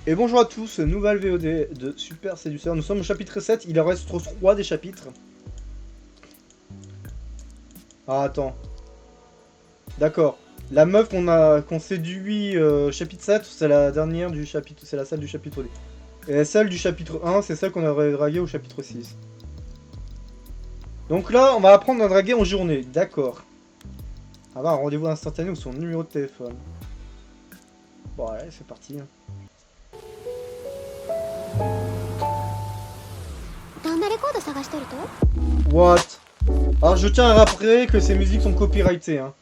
Et bonjour à tous, nouvelle VOD de Super Seducer. Nous sommes au chapitre 7, il en reste 3 des chapitres. Ah attends. D'accord. La meuf qu'on séduit chapitre 7, c'est la dernière du chapitre, c'est la celle du chapitre 2. Et celle du chapitre 1, c'est celle qu'on aurait draguée au chapitre 6. Donc là, on va apprendre à draguer en journée, d'accord. Avoir un rendez-vous instantané ou son numéro de téléphone. Bon allez, c'est parti. What? Alors je tiens à rappeler que ces musiques sont copyrightées, hein.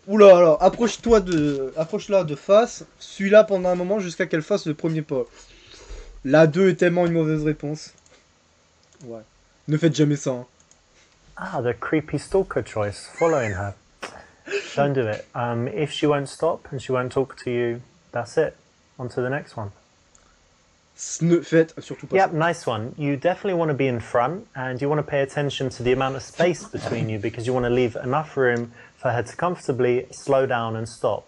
Oula, alors approche-la de face, suis-la pendant un moment jusqu'à qu'elle fasse le premier pas. La 2 est tellement une mauvaise réponse. Ouais. Ne faites jamais ça, hein. Ah, the creepy stalker choice, following her. Don't do it. If she won't stop and she won't talk to you, that's it. On to the next one. Ne faites surtout pas Yep, ça. nice one. You definitely want to be in front and you want to pay attention to the amount of space between you because you want to leave enough room for her to comfortably slow down and stop.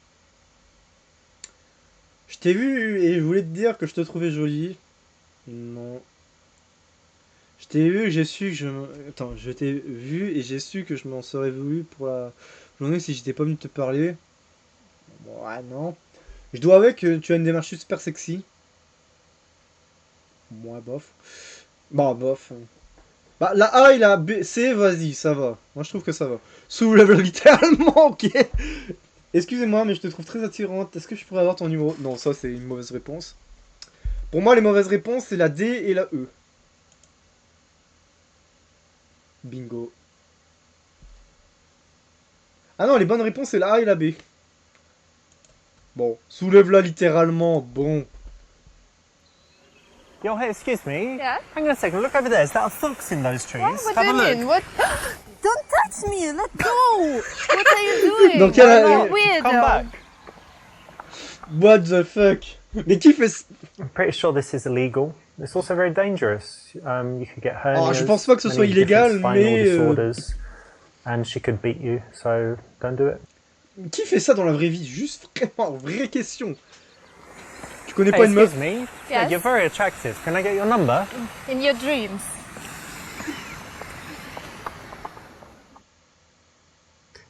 Je t'ai vu et je voulais te dire que je te trouvais jolie. Non. Je t'ai vu et j'ai su que je... Attends, je t'ai vu et j'ai su que je m'en serais voulu pour la journée si j'étais pas venu te parler. Bon, ouais, non. Je dois avouer que tu as une démarche super sexy. Moi, bof. Bah, bof. Bah, la A et la B, C, vas-y, ça va. Moi, je trouve que ça va. Soulève littéralement, ok. Excusez-moi, mais je te trouve très attirante. Est-ce que je pourrais avoir ton numéro? Non, ça, c'est une mauvaise réponse. Pour moi, les mauvaises réponses, c'est la D et la E. Bingo. Ah non, les bonnes réponses, c'est la A et la B. Bon, soulève-la littéralement, bon. Yo, hey, excuse me. Yeah? Hang on a second. Look over there. Is that a fox in those trees? What Have do a you look. mean? What? Don't touch me! Let go! What are you doing? Donc, elle a- You're weird. Come back. What the fuck? Mais qui fait... I'm pretty sure this is illegal. It's also very dangerous. You could get hernias. je pense pas que ce soit many illégal, different spinal mais, disorders, and she could beat you. So don't do it. Qui fait ça dans la vraie vie? Juste vraiment, vraie question. Tu connais Hey, pas une meuf? excuse me. Yes? You're very attractive. Can I get your number? In your dreams.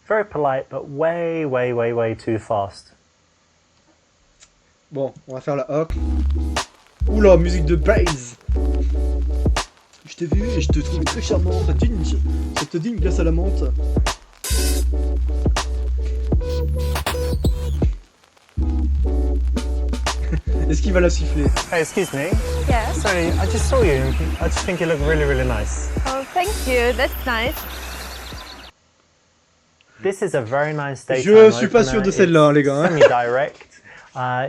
Very polite, but way, way, way, way too fast. Bon, on va faire la A. Oula, musique de bass. Je t'ai vu et je te trouve très charmante. Ça te dit une glace à la menthe. Est-ce qu'il va la siffler? Hey, excuse me. Yes. Sorry, I just saw you. I just think you look really, really nice. Oh, thank you. That's nice. This is a very nice daytime Je suis pas opener. sûr de celle-là, It's les gars, hein. Semi-direct.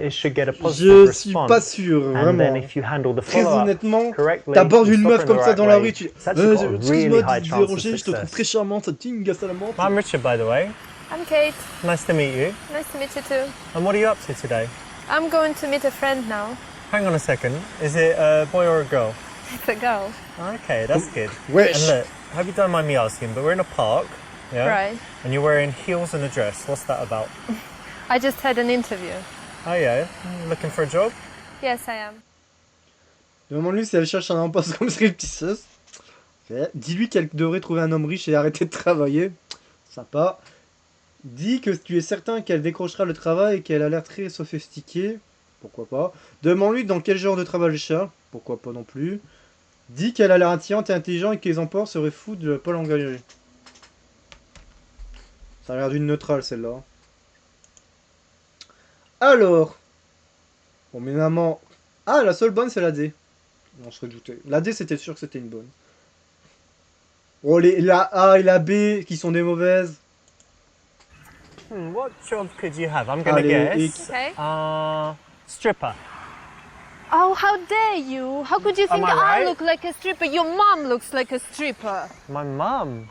It should get a positive Je suis response. pas sûr, And vraiment. then if you handle the Très follow-up honnêtement, correctly, t'abordes you une stop meuf her in comme the ça right dans la way, rue, tu dis it's actually got a excuse-moi really de high te chance of déranger, je te trouve success. très charmante, ça te dit une glace à la menthe. I'm Richard, by the way. I'm Kate. Nice to meet you. Nice to meet you too. And what are you up to today? I'm going to meet a friend now. Hang on a second. Is it a boy or a girl? It's a girl. Okay, that's good. Wesh. And look, I hope you don't mind me asking, but we're in a park, yeah? Right. And you're wearing heels and a dress. What's that about? I just had an interview. Oh yeah, looking for a job? Yes, I am. Demande-lui si elle cherche un emploi comme stripteaseuse. Ok. Dis-lui qu'elle devrait trouver un homme riche et arrêter de travailler. Sympa. Dis que tu es certain qu'elle décrochera le travail et qu'elle a l'air très sophistiquée. Pourquoi pas. Demande-lui dans quel genre de travail elle cherche. Pourquoi pas non plus. Dis qu'elle a l'air attirante et intelligente et que les emplois seraient fous de ne pas l'engager. Ça a l'air d'une neutrale celle-là. Alors. Bon, mais maman. Ah, la seule bonne c'est la D. On se redoutait. La D c'était sûr que c'était une bonne. Oh, la A et la B qui sont des mauvaises. What job could you have? I'm gonna Allez, guess. Okay. Stripper. Oh, how dare you? How could you Am think I I right? look like a stripper? Your mom looks like a stripper. My mum.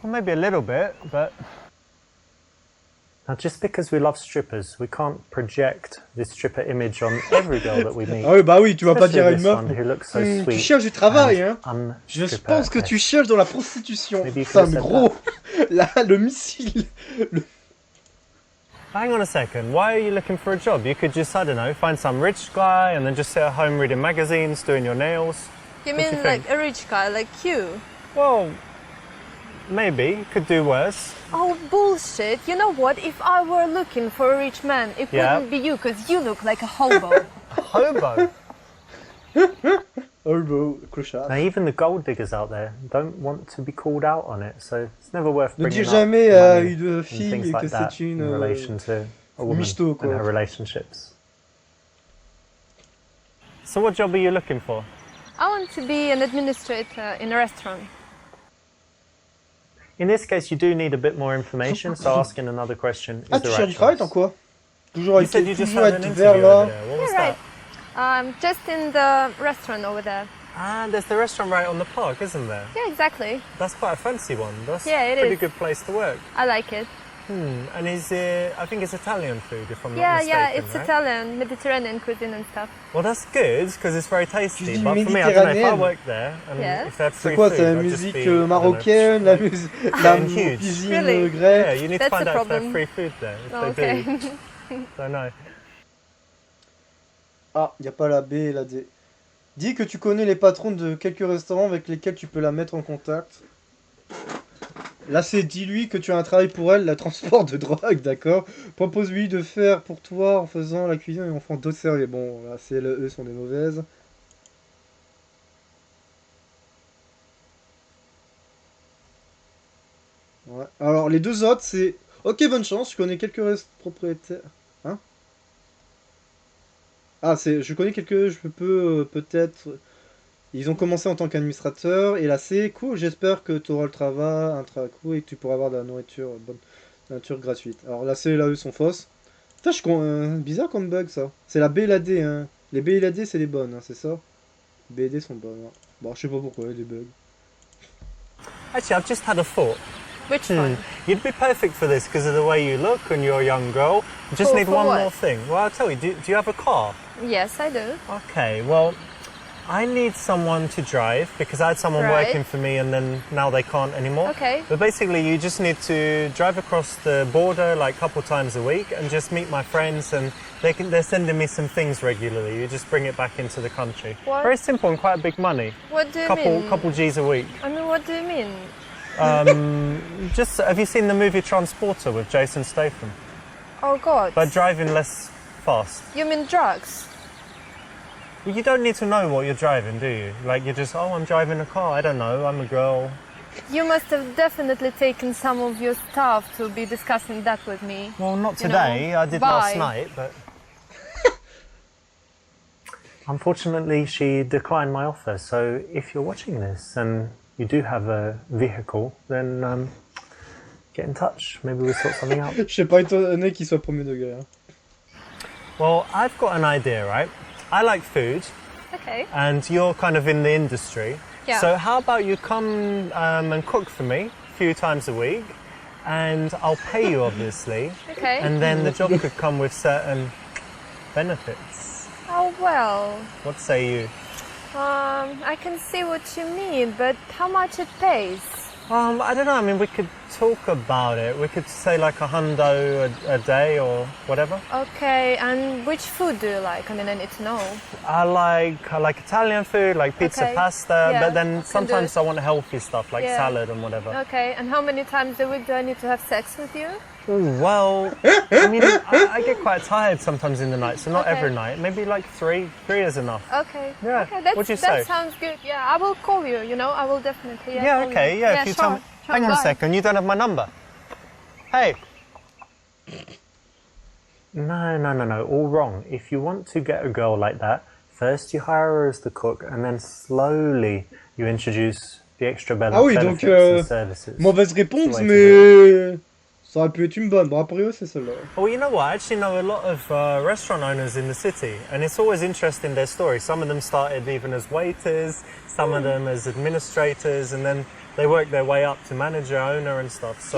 Well, maybe a little bit, but... Now, just because we love strippers, we can't project this stripper image on every girl that we meet. Ah oui, bah oui, tu vas pas dire à une Especially meuf. this one who looks so Tu sweet cherches du travail, hein. and Je unstripper. pense que tu cherches dans la prostitution. Maybe you could Putain, have said gros. Là, le missile. Hang on a second. Why are you looking for a job? You could just, I don't know, find some rich guy and then just sit at home reading magazines, doing your nails. You What do mean you like think? a rich guy like you? Well, maybe. Could do worse. Oh, bullshit. You know what? If I were looking for a rich man, it Yeah. couldn't be you because you look like a hobo. Hobo. Hobo, clochard. Now, even the gold diggers out there don't want to be called out on it, so it's never worth Ne bringing dis up jamais à money une and fille things que like that c'est une in relation to a woman michto, and quoi. her relationships. So what job are you looking for? I want to be an administrator in a restaurant. In this case, you do need a bit more information, so asking another question is Ah, the tu right cherches du travail, choice. dans quoi? Toujours You said you just toujours had être an vers interview là. over there. What was Yeah, right. that? Just in the restaurant over there. Ah, there's the restaurant right on the park, isn't there? Yeah, exactly. That's quite a fancy one. That's Yeah, it a pretty is. good place to work. I like it. And is it, I think it's Italian food, if I'm not Yeah, mistaken, yeah, it's right? Italian, Mediterranean cuisine and stuff. Well, that's good, because it's very tasty. dis But for me, I don't know, if I méditerranéenne. worked there, and Yes. if they had free C'est quoi, food, c'est la I'd just musique be, I don't know, marocaine, la musique, la and huge. cuisine Really? Yeah, grecque. you need That's to find the out if they problem. have free food there. If Oh, they okay. do, don't know. Ah, y a pas la B et la D. Dis que tu connais les patrons de quelques restaurants avec lesquels tu peux la mettre en contact. Là, c'est dis-lui que tu as un travail pour elle, la transport de drogue, d'accord. Propose-lui de faire pour toi en faisant la cuisine et en faisant d'autres services. Bon, là, c'est le E sont des mauvaises. Ouais. Alors, les deux autres, c'est... Ok, bonne chance, je connais quelques propriétaires... Hein? Ah, c'est... Je connais quelques... Je peux peut-être... Ils ont commencé en tant qu'administrateur. Et là, c'est cool, j'espère que tu auras le travail, un travail cool et que tu pourras avoir de la nourriture, bonne nourriture gratuite. Alors, là, c'est et la E sont fausses. Putain, bizarre comme bug, ça. C'est la B et la D, hein. Les B et la D, c'est les bonnes, hein, c'est ça? B et D sont bonnes, hein. Bon, je sais pas pourquoi, il y a des bugs. Actually, I've just had a thought. Which one? You'd be perfect for this because of the way you look and you're a young girl. You just For- need for one what? more thing. Well, I'll tell you, do you have a car? Yes, I do. Okay, well, I need someone to drive because I had someone Right. working for me and then now they can't anymore. Okay. But basically, you just need to drive across the border like a couple times a week and just meet my friends, and they're sending me some things regularly. You just bring it back into the country. What? Very simple and quite big money. What do you mean? Couple G's a week. I mean, what do you mean? Just have you seen the movie Transporter with Jason Statham? Oh, God. But driving less fast. You mean drugs? Well, you don't need to know what you're driving, do you? Like you're just, oh, I'm driving a car. I don't know. I'm a girl. You must have definitely taken some of your stuff to be discussing that with me. Well, not You today. know, I did bye. last night, but. Unfortunately, she declined my offer. So if you're watching this and you do have a vehicle, then get in touch. Maybe we'll sort something out. Je sais pas étonné qu'il soit premier degré, hein. Well, I've got an idea, right? I like food, Okay. and you're kind of in the industry. Yeah. So how about you come and cook for me a few times a week, and I'll pay you, obviously. Okay. And then the job could come with certain benefits. Oh, well. What say you? I can see what you mean, but how much it pays? I don't know. I mean, we could talk about it. We could say like $100 a day or whatever. Okay, and which food do you like? I mean, I need to know. I like Italian food, like pizza, Okay. pasta. Yeah, but then can do sometimes it. I want healthy stuff like Yeah. salad and whatever. Okay, and how many times a week do I need to have sex with you? Ooh, well, I mean, I get quite tired sometimes in the night, so not Okay. every night. Maybe like three. Three is enough. Okay. Yeah, Okay, what'd you that say? sounds good. Yeah, I will call you. You know, I will definitely. Yeah, call okay, you. yeah. If you sure. tell me, Sure, hang on a bye. second. You don't have my number. Hey. No. All wrong. If you want to get a girl like that, first you hire her as the cook, and then slowly you introduce the extra Ah oui, donc, benefits and services. Mauvaise réponse, Ouais, mais ça aurait pu être une bonne. Bon, a priori, c'est celle-là. Well, you know what? I actually know a lot of restaurant owners in the city, and it's always interesting their story. Some of them started even as waiters, some of them as administrators, and then they work their way up to manager, owner, and stuff. So,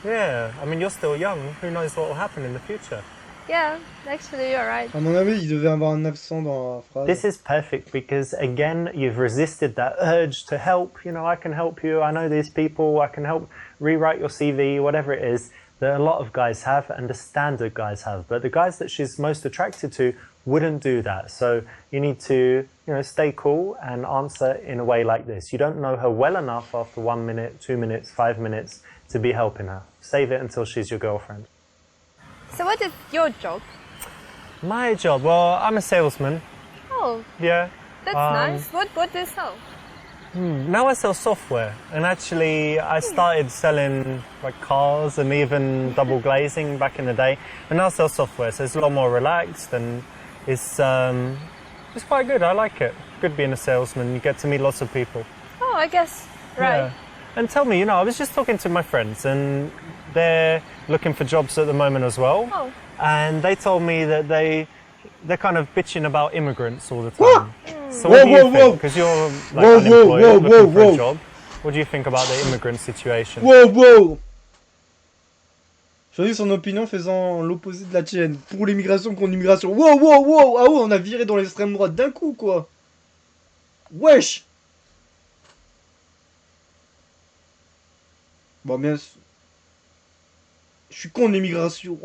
yeah, I mean, you're still young. Who knows what will happen in the future? Yeah, actually, you're right. À mon avis, il devait avoir un accent dans la phrase. This is perfect because, again, you've resisted that urge to help. You know, I can help you. I know these people. I can help rewrite your CV, whatever it is. that a lot of guys have and the standard guys have. But the guys that she's most attracted to wouldn't do that. So you need to, stay cool and answer in a way like this. You don't know her well enough after 1 minute, 2 minutes, 5 minutes to be helping her. Save it until she's your girlfriend. So what is your job? My job? Well, I'm a salesman. Oh, Yeah. that's nice. What do you sell? Now I sell software, and actually I started selling like cars and even double glazing back in the day, and now I sell software, so it's a lot more relaxed and it's quite good. I like it. Good being a salesman. You get to meet lots of people. Oh, I guess. Right. Yeah. And tell me, I was just talking to my friends, and they're looking for jobs at the moment as well. Oh. And they told me that they're kind of bitching about immigrants all the time. So what do you think? Because you're like unemployed, looking for a job. What do you think about the immigrant situation? Wow. Choisis son opinion faisant l'opposé de la tienne. Pour l'immigration contre l'immigration. Wow. Ah ouais, on a viré dans l'extrême droite d'un coup, quoi. Wesh. Bon, bien sûr. Je suis contre l'immigration.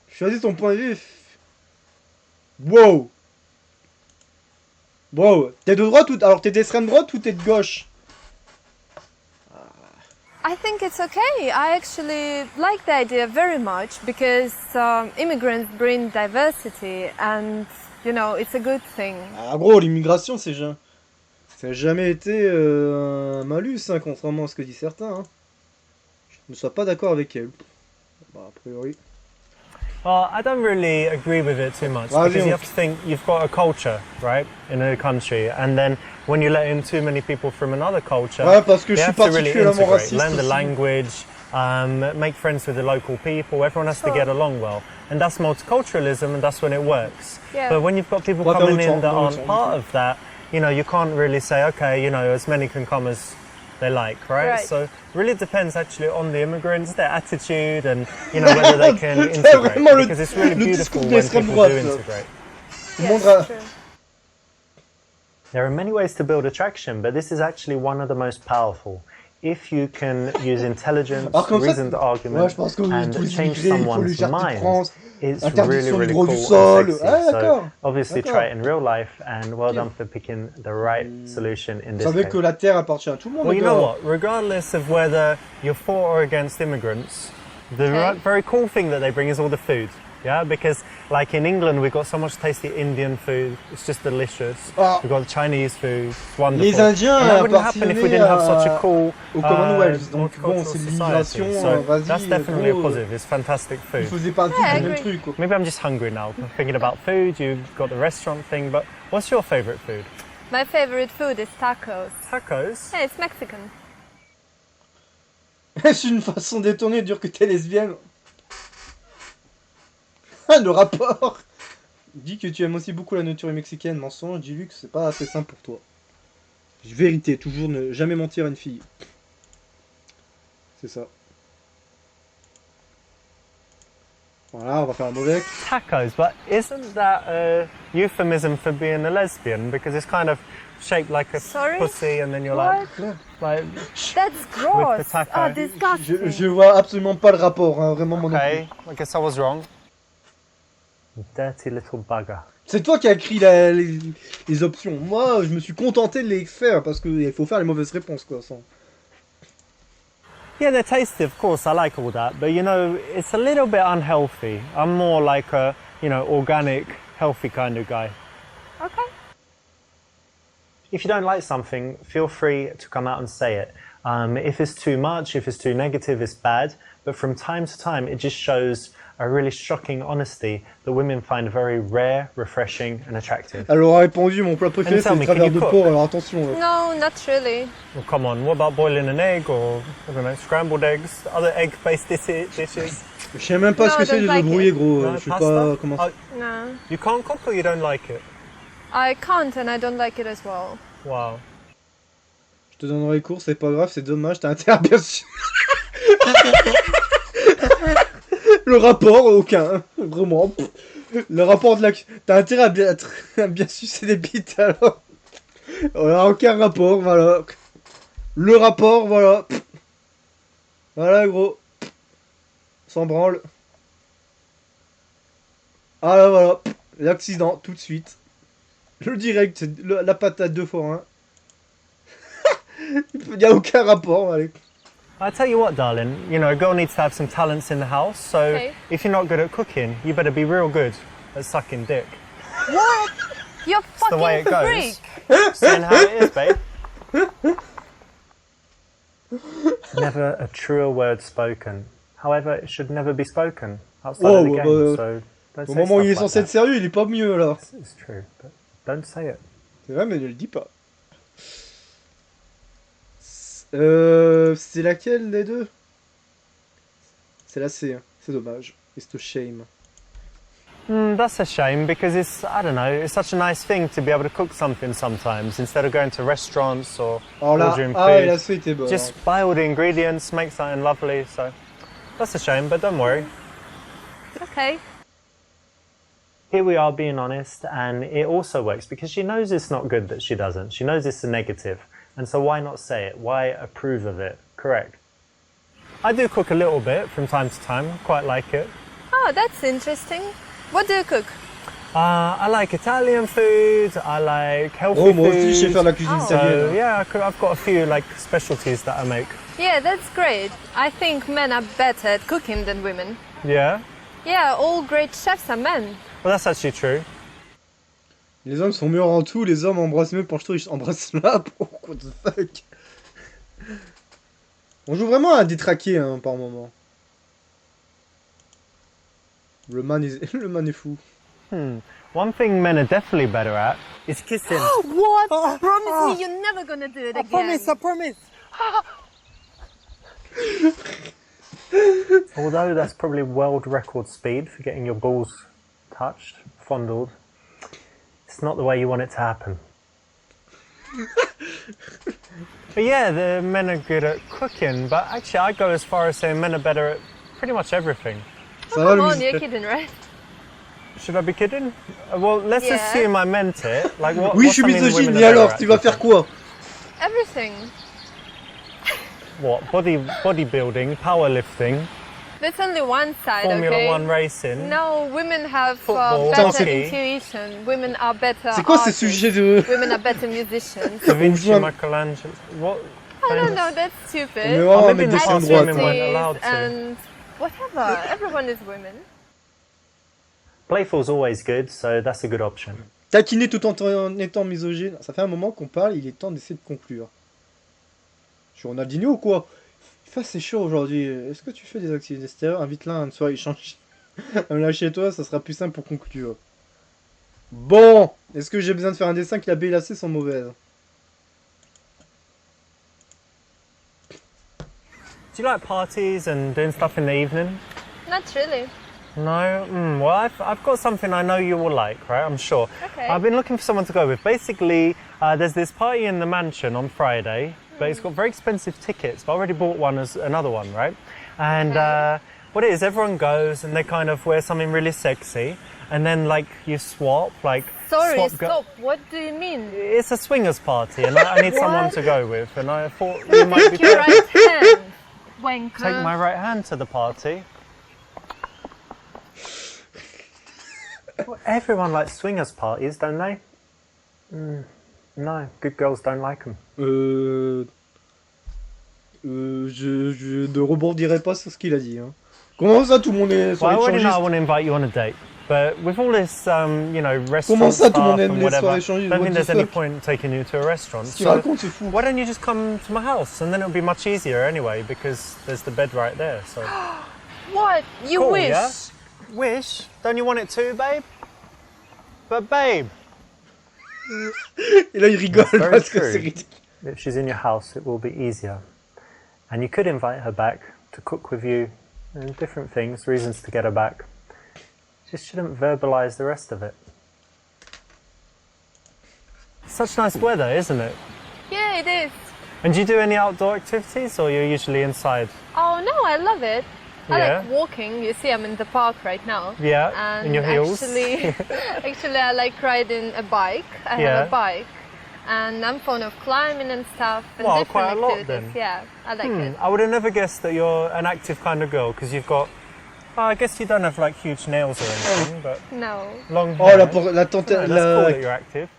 Choisis ton point de vue. Wow. T'es de droite ou... Alors, t'es d'extrême droite ou t'es de gauche? I think it's okay. I actually like the idea very much because immigrants bring diversity and, it's a good thing. Ah gros, l'immigration, ça n'a jamais été un malus, hein, contrairement à ce que disent certains. Hein. Je ne suis pas d'accord avec elle. Bah, a priori. Well, I don't really agree with it too much because you have to think you've got a culture, right, in a country, and then when you let in too many people from another culture, parce que they je have suis to really particulièrement integrate, raciste learn the aussi. language, make friends with the local people. Everyone has to get along well, and that's multiculturalism, and that's when it works. Yeah. But when you've got people coming in that aren't part of that, you can't really say, okay, as many can come as they like, right? So it really depends actually on the immigrants, their attitude, and whether they can integrate. Because it's really beautiful when people do integrate. Yes, true. There are many ways to build attraction, but this is actually one of the most powerful. If you can use intelligence, reasoned argument, and change someone's mind, it's really, really cool and sexy. So obviously try it in real life, and well done for picking the right solution in this Vous savez case. que la Terre appartient à tout le monde. Well, you know what? Regardless of whether you're for or against immigrants, the very cool thing that they bring is all the food. Yeah, because like in England, we've got so much tasty Indian food. It's just delicious. We've got Chinese food. It's wonderful. Les Indiens and that wouldn't happen if we didn't have such a cool au Commonwealth. Donc bon, multicultural c'est de society. l'immigration. So Vas-y. that's definitely a positive. It's fantastic food. Vous faisiez partie du même truc, quoi. Maybe I'm just hungry now. I'm thinking about food. You've got the restaurant thing, but what's your favorite food? My favorite food is tacos. Tacos? Yeah, it's Mexican. Est-ce une façon détournée de dire que t'es lesbienne? Le rapport. Dis que tu aimes aussi beaucoup la nourriture mexicaine. Mensonge, dis-lui que c'est pas assez simple pour toi. Vérité, toujours ne jamais mentir à une fille. C'est ça. Voilà, on va faire un mauvais. Tacos, but isn't that a euphemism for being a lesbian? Because it's kind of shaped like a pussy, and then you're like, That's gross. with the taco. Oh, disgusting. Je vois absolument pas le rapport, hein, vraiment mon Okay, I guess I was wrong. Dirty little bugger. C'est toi qui as écrit les options. Moi, je me suis contenté de les faire parce qu'il faut faire les mauvaises réponses, quoi. Sans... Yeah, they're tasty, of course. I like all that, but it's a little bit unhealthy. I'm more like a, organic, healthy kind of guy. Okay. If you don't like something, feel free to come out and say it. If it's too much, if it's too negative, it's bad. But from time to time, it just shows a really shocking honesty that women find very rare, refreshing, and attractive. Elle aura répondu, mon plat préféré, c'est le travers de porc, alors attention. No, not really. Well, come on, what about boiling an egg or, I don't know, scrambled eggs, other egg-based dishes? Je sais même pas ce que c'est de débrouiller, gros. No, je sais pas comment... No. You can't cook or you don't like it? I can't and I don't like it as well. Wow. Je te donnerai les cours, c'est pas grave, c'est dommage, t'as intérêt à bien sûr. Le rapport, aucun. Vraiment. Le rapport de la... T'as intérêt à bien sucer des bites, alors. Voilà, aucun rapport, voilà. Le rapport, voilà. Voilà, gros. s'en branle. Ah là voilà, l'accident, tout de suite. Le direct, c'est la patate 2 x 1. Il n'y a aucun rapport, allez. I tell you what, darling, you know, a girl needs to have some talents in the house, so Okay. if you're not good at cooking, you better be real good at sucking dick. What? You're the way fucking it freak. goes. Saying how it is, babe. Never a truer word spoken. However, it should never be spoken outside of the game, so don't Au say moment où il est stuff censé like être sérieux, il est pas mieux alors. that. It's true, but don't say it. C'est vrai, mais ne le dis pas. C'est laquelle des deux? C'est la C, hein. C'est dommage. It's to shame. That's a shame because it's, I don't know, it's such a nice thing to be able to cook something sometimes instead of going to restaurants or Alors là, ordering ah ouais, food. la C était bonne. Just buy all the ingredients, make something lovely, so that's a shame, but don't worry. Okay. Here we are being honest, and it also works because she knows it's not good that she doesn't. She knows it's a negative, and so why not say it? Why approve of it? Correct. I do cook a little bit from time to time, quite like it. Oh, that's interesting. What do you cook? I like Italian food, I like healthy Oh, moi aussi, je sais food. faire la cuisine Oh. italienne. So yeah, I've got a few like specialties that I make. Yeah, that's great. I think men are better at cooking than women. Yeah, Yeah, all great chefs are men. well that's actually true. Les hommes sont meilleurs en tout, les hommes embrassent mieux, penche-toi, ils embrassent là. What the fuck? On joue vraiment à détraquer hein, par moment. Le man est fou. One thing men are definitely better at is kissing. What? Promise me you're never gonna do it again. I promise. Although that's probably world record speed for getting your balls touched, fondled, it's not the way you want it to happen. But yeah, the men are good at cooking, but actually I go as far as saying men are better at pretty much everything. Ça va, Come on, Louise? you're kidding, right? Should I be kidding? Well, let's Yeah. assume I meant it. Like, what, Oui, je what's suis something misogyne, women et are alors, better tu at, vas do you faire quoi? Everything. think? What? Bodybuilding, powerlifting, That's only one side, Formula okay? One racing. No, women have Football, better hockey. intuition. Women are better C'est quoi ces artists. sujets de... Women are better musicians. Da Vinci, joue un- Michelangelo. What? I don't famous- know, that's On stupid. est vraiment à maybe mettre des the seins arts droits, women quoi. weren't allowed to. And whatever. Everyone is women. Playful's always good, so that's a good option. Taquiner tout en étant misogyne. Ça fait un moment qu'on parle, il est temps d'essayer de conclure. Je suis Ronaldinho ou quoi? Il fait c'est chaud aujourd'hui. Est-ce que tu fais des activités extérieures? Invite-la à une soirée échange. Là chez toi, ça sera plus simple pour conclure. Bon, est-ce que j'ai besoin de faire un dessin que la B et la C sont mauvaises? Do you like parties and doing stuff in the evening? Not really. No? Well, I've got something I know you will like, right? I'm sure. Okay. I've been looking for someone to go with. Basically, there's this party in the mansion on Friday, but it's got very expensive tickets. But I already bought one as another one, right? And what it is, everyone goes and they kind of wear something really sexy, and then like you swap, like Sorry, swap stop. What do you mean? It's a swingers party, and I need someone to go with. And I thought you might be Your right hand, wanker. take my right hand to the party. Well, everyone likes swingers parties, don't they? No, good girls don't like them. Je ne rebondirai pas sur ce qu'il a dit. Hein. Comment ça, tout le monde est sur Well, I les already know I échangistes? want to invite you on a date, but with all this, you know, restaurant Comment ça, tout le monde stuff aime and les whatever, soirées I échangistes? don't What think the there's any fuck? point in taking you to a restaurant. Ce qu'il So raconte, c'est fou. why don't you just come to my house, and then it'll be much easier anyway, because there's the bed right there. So What? You cool, wish? yeah? Wish? Don't you want it too, babe? But babe. Et là, il rigole That's very parce que true. c'est ridicule. If she's in your house, it will be easier. And you could invite her back to cook with you and different things, reasons to get her back. Just shouldn't verbalise the rest of it. Such nice weather, isn't it? Yeah, it is. And do you do any outdoor activities or you're usually inside? Oh no, I love it. I Yeah. like walking. You see, I'm in the park right now. Yeah, And in your heels. actually, I like riding a bike. I Yeah. have a bike, and I'm fond of climbing and stuff and Wow, different quite a lot activities. then. Yeah, I like it. I would have never guessed that you're an active kind of girl because you've got I guess you don't have like huge nails or anything, but No. long Oh, hair. la That's cool that you're active.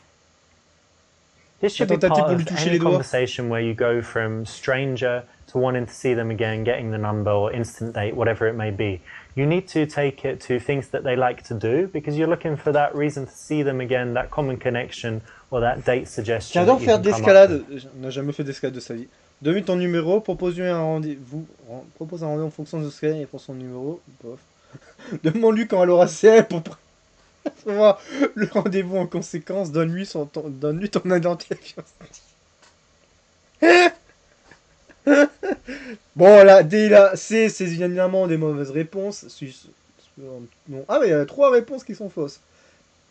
This should be tentative part pour lui of toucher any les doigts. conversation where you go from stranger to wanting to see them again, getting the number or instant date, whatever it may be. You need to take it to things that they like to do because you're looking for that reason to see them again, that common connection or that date suggestion. J'adore that you faire can come up d'escalade. with. On n'a jamais fait d'escalade de sa vie. Donne-lui ton numéro, propose-lui un rendez-vous. Propose un rendez-vous en fonction de ce qu'elle est et pour son numéro. Bof. Demande-lui quand elle aura CL pour prévoir le rendez-vous en conséquence. Donne-lui ton identifiant. Bon, là, D, là, C, c'est évidemment des mauvaises réponses. Non. Ah, mais il y a 3 réponses qui sont fausses.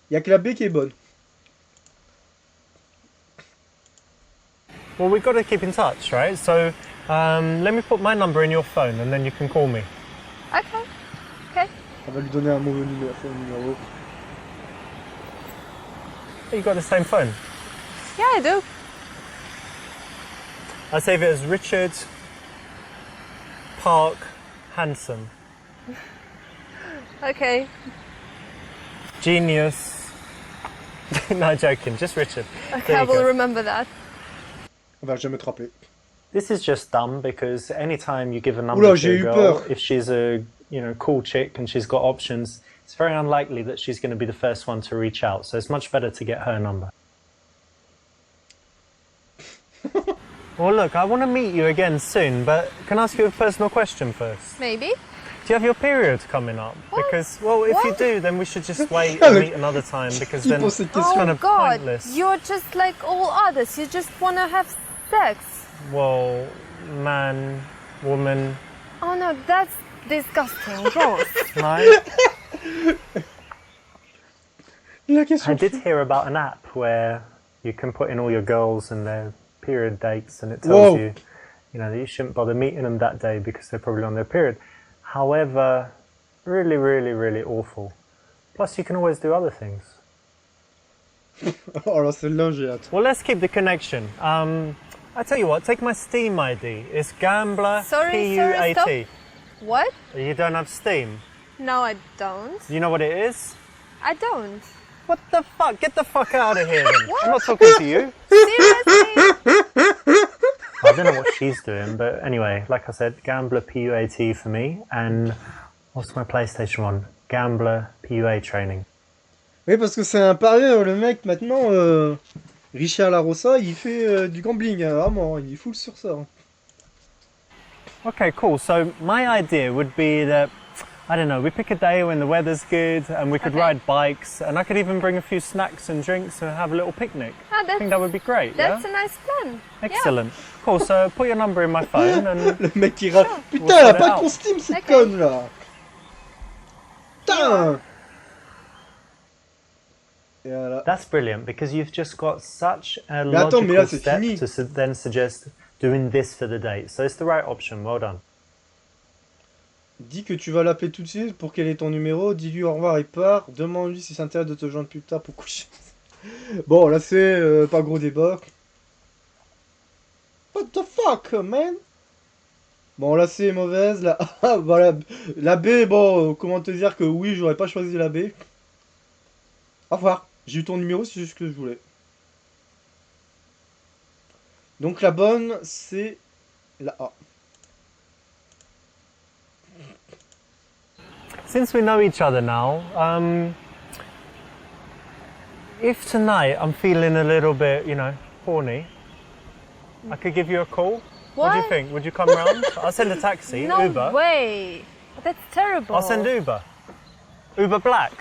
Il n'y a que la B qui est bonne. Well, we've got to keep in touch, right? So let me put my number in your phone and then you can call me. Okay. Okay. On va lui donner un mauvais numéro. You got the same phone. Yeah, I do. I save it as Richard Park Handsome. Okay. Genius. No, joking, just Richard. Okay, There I you will go. remember that. On va jamais te rappeler. This is just dumb because anytime you give a number Oula, to j'ai a eu girl, peur. if she's a cool chick and she's got options, it's very unlikely that she's going to be the first one to reach out. So it's much better to get her number. Well, look, I want to meet you again soon, but can I ask you a personal question first? Maybe. Do you have your period coming up? What? Because, well, if you What? do, then we should just wait and meet another time because then pose cette it's question. kind Oh of God, pointless. you're just like all others. You just want to have sex. Well, man, woman, Oh no, that's disgusting. Gross. right? La question. I did hear about an app where you can put in all your girls and their period dates and it tells Whoa. you, that you shouldn't bother meeting them that day because they're probably on their period. However, really, really, really awful. Plus, you can always do other things. Oh là, celle-là, j'ai hâte. Well, let's keep the connection. I tell you what, take my Steam ID. It's Gambler Sorry, P-U-A-T. stop. What? You don't have Steam. No, I don't. Do you know what it is? I don't. What the fuck? Get the fuck out of here then. I'm not talking to you. Seriously? I don't know what she's doing, but anyway, like I said, Gambler PUAT for me, and what's my PlayStation 1? Gambler PUA training. Oui, parce que c'est un parieur, le mec, maintenant, Richard Larossa, il fait du gambling, hein, vraiment, il est full sur ça. Hein. Okay, cool. So my idea would be that, I don't know, we pick a day when the weather's good and we could Okay. ride bikes and I could even bring a few snacks and drinks and have a little picnic. Ah, I think that would be great, That's yeah? a nice plan. Excellent. Cool, so put your number in my phone and Le mec qui râle. Putain, We'll elle a sort it pas out. de Steam, cette Ok. conne là. Putain. Et voilà. that's brilliant because you've just got such a Mais attends, mais là, logical c'est step fini. to then suggest doing this for the date. So it's the right option, well done. Dis que tu vas l'appeler tout de suite pour qu'elle ait ton numéro. Dis-lui au revoir et part. Demande-lui si ça intéresse de te joindre plus tard pour coucher. Bon, là, c'est pas gros débat. What the fuck, man? Bon, là, c'est mauvaise. Là, ah, voilà. La B, bon, comment te dire que oui, j'aurais pas choisi la B. Au revoir. J'ai eu ton numéro, c'est juste ce que je voulais. Donc, la bonne, c'est la A. Since we know each other now, if tonight I'm feeling a little bit, horny, I could give you a call. What do you What? think? Would you come round? I'll send a taxi, No Uber. way. That's terrible. I'll send Uber. Uber Black.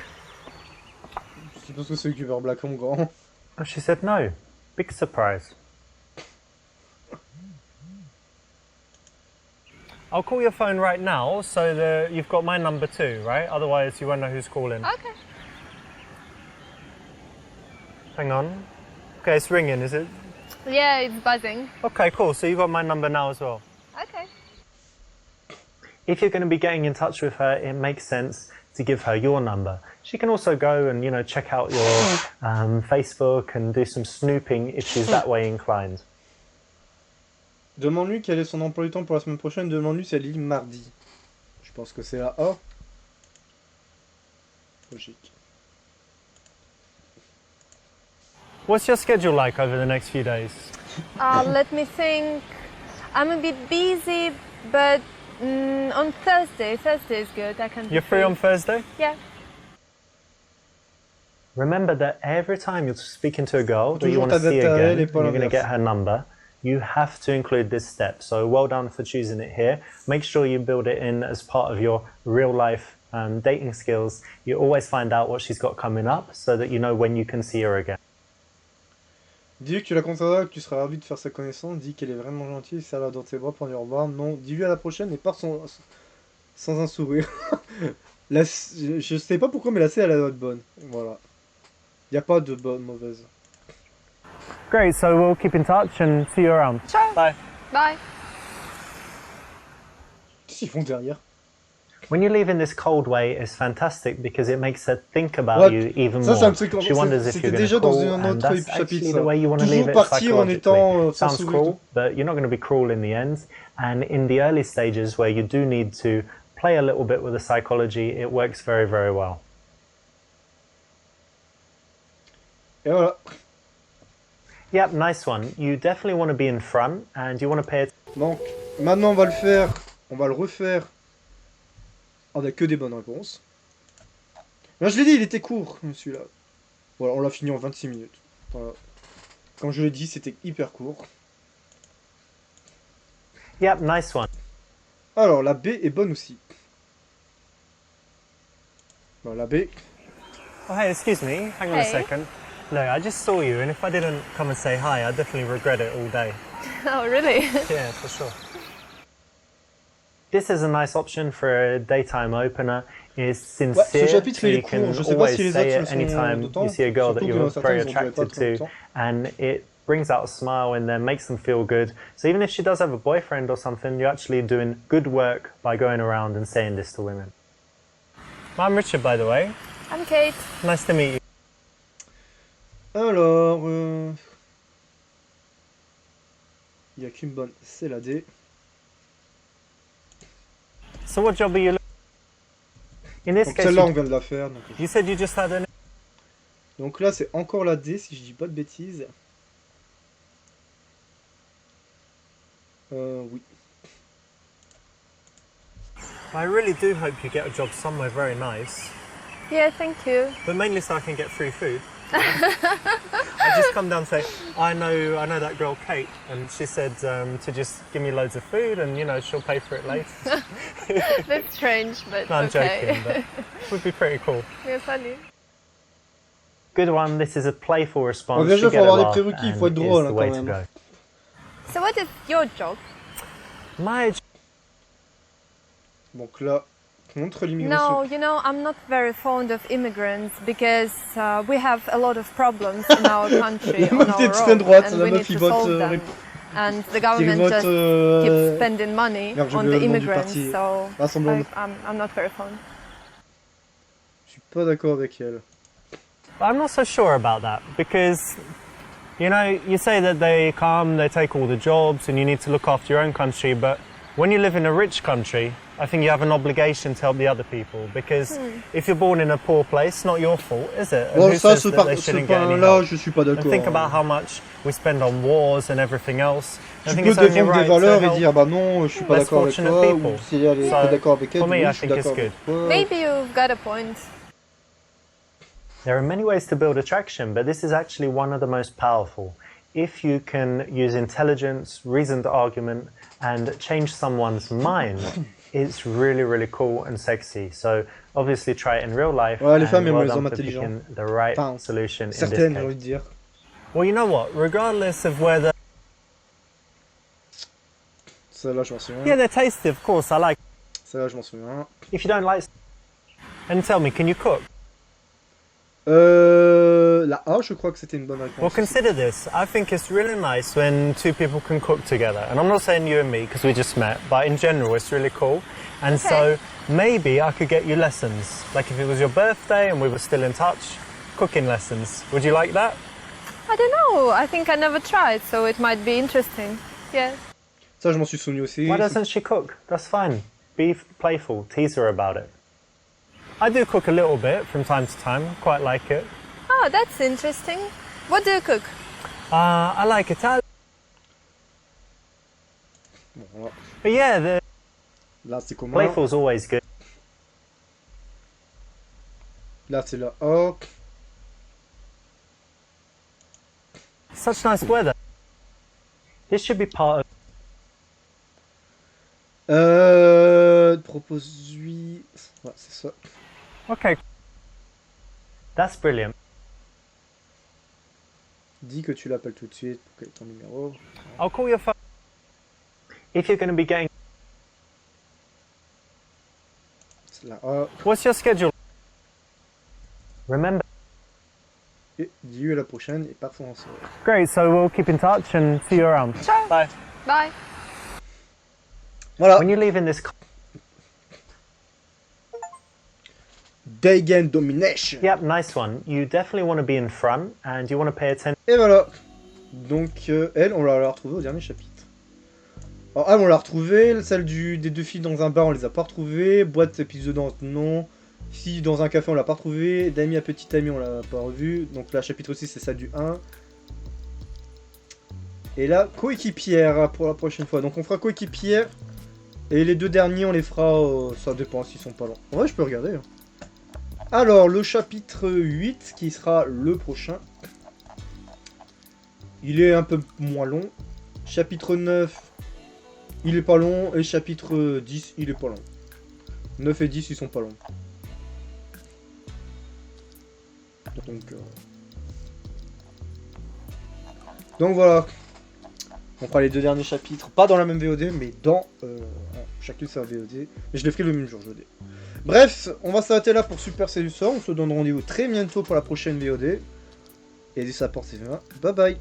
C'est parce que c'est Uber Black en grand. Oh, she said no. Big surprise. I'll call your phone right now so that you've got my number too, right? Otherwise you won't know who's calling. Okay. Hang on. Okay, it's ringing, is it? Yeah, it's buzzing. Okay, cool. So you've got my number now as well. Okay. If you're going to be getting in touch with her, it makes sense to give her your number. She can also go and, check out your Facebook and do some snooping if she's that way inclined. Demande-lui quel est son emploi du temps pour la semaine prochaine. Demande-lui si elle est libre mardi. Je pense que c'est la A. Logique. What's your schedule like over the next few days? Let me think. I'm a bit busy, but on Thursday is good. I can. You're free on Thursday? Yeah. Remember that every time you're speaking to a girl that you Toujours want to see t'adapter à elle again, et and pas you're going to l'inverse. get her number, you have to include this step. So well done for choosing it here. Make sure you build it in as part of your real life dating skills. You always find out what she's got coming up so that you know when you can see her again. Dis-lui que tu la contacteras, que tu seras ravi de faire sa connaissance. Dis qu'elle est vraiment gentille, serre-la dans tes bras pour lui au revoir. Non, dis-lui à la prochaine et pars sans un sourire. Je sais pas pourquoi, mais la C, elle a l'air bonne. Voilà. Il n'y a pas de bonne, mauvaise. Great, so we'll keep in touch and see you around. Sure. Bye. Bye. Qu'est-ce qu'ils font derrière? When you leave in this cold way, it's fantastic because it makes her think about Ouais, you even ça, more. c'est un truc. She wonders if C'était you're going déjà to dans call, un and autre that's chapitre. actually Ça. the way you want to leave Toujours it partir en psychologically. étant sans Sounds sourire. cruel, but you're not going to be cruel in the end. And in the early stages where you do need to play a little bit with the psychology, it works very, very well. Et voilà. Yep, nice one. You definitely want to be in front and you want to pay attention. Donc, maintenant, on va le faire. On va le refaire avec que des bonnes réponses. Là, je l'ai dit, il était court, celui-là. Voilà, on l'a fini en 26 minutes. Voilà. Comme je l'ai dit, c'était hyper court. Yep, nice one. Alors, la B est bonne aussi. Bon, la B. Oh, hey, excuse me. Hang on a Hey. second. No, I just saw you, and if I didn't come and say hi, I'd definitely regret it all day. Oh, really? Yeah, for sure. This is a nice option for a daytime opener. It's sincere, ce chapitre, so il est you court. can Je sais pas always si les say autres it sont anytime d'autant. you see a girl that Surtout que you're certains, very ils ont duré pas attracted très to, longtemps. and it brings out a smile and then makes them feel good. So even if she does have a boyfriend or something, you're actually doing good work by going around and saying this to women. I'm Richard, by the way. I'm Kate. Nice to meet you. Alors, il n'y a qu'une bonne, c'est la D. So what job are you looking? In this Donc case, celle-là, on vient de la faire. you said you just had an... Donc là, c'est encore la D, si je dis pas de bêtises. Oui. I really do hope you get a job somewhere very nice, Yeah, thank you. but mainly so I can get free food. I just come down and say, I know that girl Kate, and she said to just give me loads of food, and you know she'll pay for it later. That's strange, but No, I'm okay. joking, but it would be pretty cool. You're funny. Good one. This is a playful response. Déjà, You faut get a avoir des laugh, prérequis, il faut être and drôle, it's the hein, way quand to même. go. So what is your job? My Donc là, contre No, l'immigration. you know, I'm not very fond of immigrants because we have a lot of problems in our country on meuf our d'extrême own, droite, and la we meuf need qui to vote, solve them. And the qui government vote just keeps spending money merde, j'ai on oublié the le nom du immigrants, parti. so Rassemblement. I'm not very fond. Je suis pas d'accord avec elle. I'm not so sure about that because, you know, you say that they come, they take all the jobs, and you need to look after your own country. But when you live in a rich country, I think you have an obligation to help the other people because if you're born in a poor place, it's not your fault, is it? And Bon, who ça, says ce that they shouldn't get any point-là, help? je suis pas And d'accord. think about how much we spend on wars and everything else. I Tu think peux it's only défendre right des valeurs to et help. dire bah non, je suis pas less d'accord avec fortunate toi, people. ou si elle est So, pas d'accord avec elle, for me, oui, I je suis think it's d'accord avec toi. Maybe you've got a point. There are many ways to build attraction, but this is actually one of the most powerful. If you can use intelligence, reasoned argument, and change someone's mind, it's really, really cool and sexy. So obviously try it in real life. Ouais, les and femmes aiment well les done hommes for intelligents. picking the right Enfin, solution in Certaines, j'ai this envie case. de dire. Well, you know what? Regardless of whether... Celle-là, je m'en souviens. Yeah, they're tasty, of course. I like... Celle-là, je m'en souviens. If you don't like... And tell me, can you cook? La A, je crois que c'était une bonne réponse. Well, consider this. I think it's really nice when two people can cook together. And I'm not saying you and me because we just met, but in general, it's really cool. And so maybe I could get you lessons. Like if it was your birthday and we were still in touch, cooking lessons. Would you like that? I don't know. I think I never tried, so it might be interesting. Yeah. Ça, je m'en suis souvenu aussi. Why doesn't she cook? That's fine. Be playful. Tease her about it. I do cook a little bit from time to time. Quite like it. Oh, that's interesting. What do you cook? I like Italian. Bon, voilà. But yeah, the Là, c'est comment? playful's always good. Là, c'est la O. Such nice weather. This should be part of. Propose-lui. Ouais, c'est ça. Okay. That's brilliant. Dis que tu l'appelles tout de suite pour qu'elle ait ton numéro. I'll call your phone. If you're going to be getting. C'est la A. What's your schedule? Remember. Et dis-lui à la prochaine et pars en soirée. Great, so we'll keep in touch and see you around. Ciao. Bye. Bye. Voilà. When you leave in this. Drague domination. Yep, nice one. You definitely want to be in front and you want to pay attention. Et voilà. Donc, elle, on l'a retrouvée au dernier chapitre. Alors, elle, on l'a retrouvée. Celle des deux filles dans un bar, on les a pas retrouvées. Boîte épice de danse, non. Fille dans un café, on l'a pas retrouvée. D'amis à petit ami, on l'a pas revu. Donc là, chapitre aussi, c'est ça du 1. Et là, coéquipière pour la prochaine fois. Donc on fera coéquipière. Et les deux derniers, on les fera, ça dépend s'ils sont pas longs. En vrai, je peux regarder. Hein. Alors, le chapitre 8, qui sera le prochain. Il est un peu moins long. Chapitre 9, il est pas long. Et chapitre 10, il est pas long. 9 et 10, ils sont pas longs. Donc voilà. On fera les deux derniers chapitres. Pas dans la même VOD, mais dans... chacune sa VOD. Mais je les ferai le même jour, je dis. Bref, on va s'arrêter là pour Super Seducer. On se donne rendez-vous très bientôt pour la prochaine VOD. Et d'ici là, portez-vous bien. Bye bye.